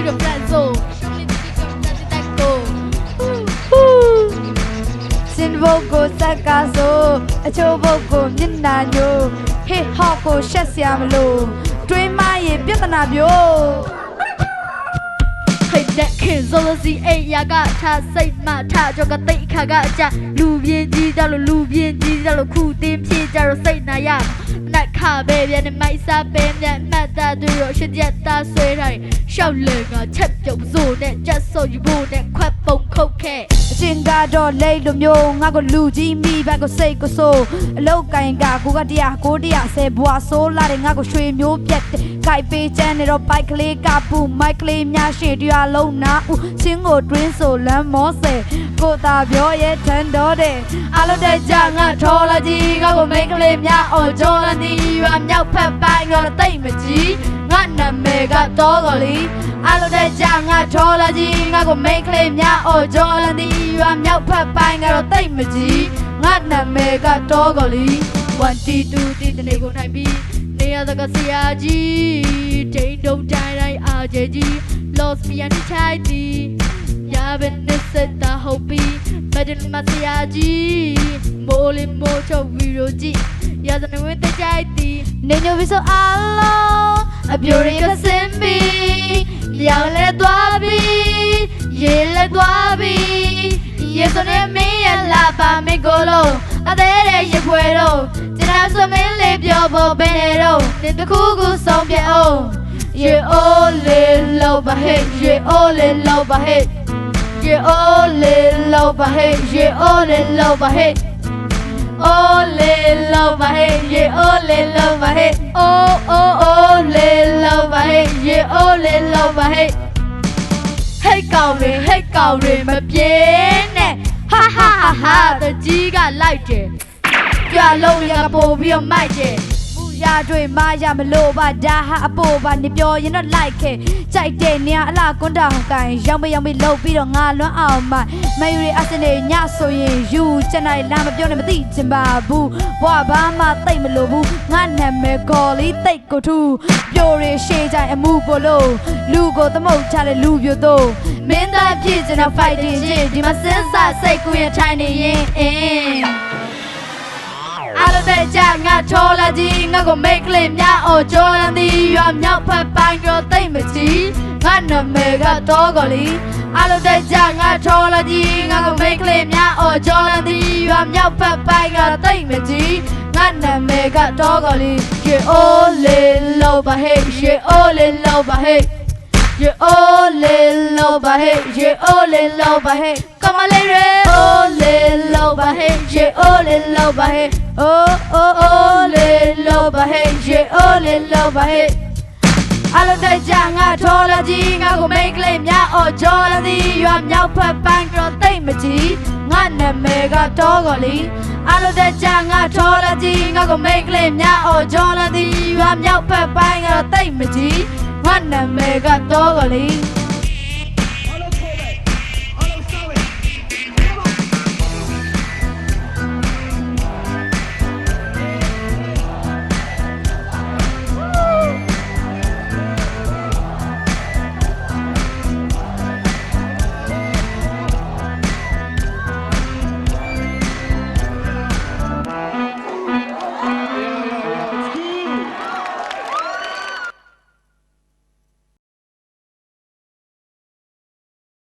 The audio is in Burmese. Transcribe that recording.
your friend so Sin vocal sakaso a cho vocal ninano Hey hawko shasiamlo Dream my piatana bio Hey that kid zolosi eight yaga ta say ma ta joga take kaga ja Lubien ji dalo ku dim pi jaro say na ya Nat ka baby and my sa ben that mata do your shit yet ta sway right Shout lega check your zone just so you won't that quack bone coke Jinga do lay lo myo nga ko lu ji mi ba ko sei ko so a lou kain ga ko ga dia se bwa so la de nga ko shwe myo pyat kai pe chan ne ro bike clay ka pu mic clay mya shin twa long na u chin ko twin so lan mo se ko ta byo ye than do de a lo de ja nga tho la ji nga ko mic clay mya o jo la ni wa myauk phat pai nga la tai ma ji nga na me ga to ko li a lo de ja nga tho la ji nga ko mic clay mya o jo la ni wa myauk phat pai nga lo tai ma ji nga na me ga to ko li 1 T 2 T တနေကိုနိုင်ပြီးနေရသကဆရာကြီးဒိန်တုံတိုင်းတိုင်းအားကျကြီး Lost me and tidy ရပဲနေစတာဟုတ်ပြီးမဒန်မဆရာကြီးမိုးလေးမိုးချုပ်ဗီဒီယိုကြည့်ရစနေဝင်းတကြိုက်တီနေညိုပြီးဆိုအားလုံးအပြိုတွေကစင်ပြီးရောင်လဲသွားပြီးရေလဲသွားပြီးရေစနေမင်းရလာပါမေကိုလို့အသေးတဲ့ရေခွေတော့ကျွန်တော်စမင်းလေးပြောဖို့ဘယ်နေတော့ဒီတစ်ခုခုဆုံးပြအောင် ရေအိုးလေးလောက်ပါဟဲ့ရေအိုးလေးလောက်ပါဟဲ့ရေအိုးလေးလောက်ပါဟဲ့ရေအိုးလေးလောက်ပါဟဲ့အိုးလေးလောက်ပါဟဲ့ရေအိုးလေးလောက်ပါဟဲ့အိုးအိုးအိုးလေးလောက်ပါဟဲ့ရေအိုးလေးလောက်ပါဟဲ့ဟဲ့ကောင်တွေမပြေနဲ့ဟာဟာဟာဟာတကြီးကလိုက်တယ်ကြွလုံးရကပို့ပြီးတော့မိုက်တယ်ရတွေ့မရမလို့ပါဒါဟာအပို့ပါနေပြောရင်တော့လိုက်ခဲ့ကြိုက်တဲ့နေရအလားကွန်းတောင်ကန်ရောင်းမလှုပ်ပြီးတော့ငါလွမ်းအောင်မမယူရီအစနေညဆိုရင်ယူချင်တိုင်းလာမပြောနဲ့မသိချင်ပါဘူးဘွားဘာမှတိတ်မလို့ဘူးငါနာမည်ကော်လေးတိတ်ကိုထူပြိုရီရှေ့ကြိုင်အမှုပို့လို့လူကိုသမုတ်ချတဲ့လူပြို့တော့မင်းသားဖြစ်ချင်တော့ fighting ချင်းဒီမှာစဉ်းစားစိတ်ကူးရထိုင်နေရင်အားလုံးတဲ့ကြငါထောလာကြီးငါကိုမိတ်ကလေးများအော်ကြောလန်ဒီရွာမြောက်ဖက်ပိုင်းတော့တိတ်မကြည့်ငါနာမည်ကတော့ကလေးအားလုံးတဲ့ကြငါထောလာကြီးငါကိုမိတ်ကလေးများအော်ကြောလန်ဒီရွာမြောက်ဖက်ပိုင်းကတော့တိတ်မကြည့်ငါနာမည်ကတော့ကလေးရေအိုးလေးလောက်ပါဟဲ့ရေအိုးလေးလောက်ပါဟဲ့ရေအိုးလေးလောက်ပါဟဲ့ရေအိုးလေးလောက်ပါဟဲ့ကမလေးရေအိုးလေးလောက်ပါဟဲ့ရေအိုးလေးလောက်ပါဟဲ့Oh oh oh le lo ba hey ye oh le lo ba hey အလုံးတဲ့ကြငါထောလာကြီးငါကိုမိတ်ကလေးများအော်ကြောလာသည်ရွာမြောက်ဖက်ပိုင်းတော့တိတ်မကြည့်ငါနာမည်ကတော့ကလေးအလုံးတဲ့ကြငါထောလာကြီးငါကိုမိတ်ကလေးများအော်ကြောလာသည်ရွာမြောက်ဖက်ပိုင်းတော့တိတ်မကြည့်ငါနာမည်ကတော့ကလေး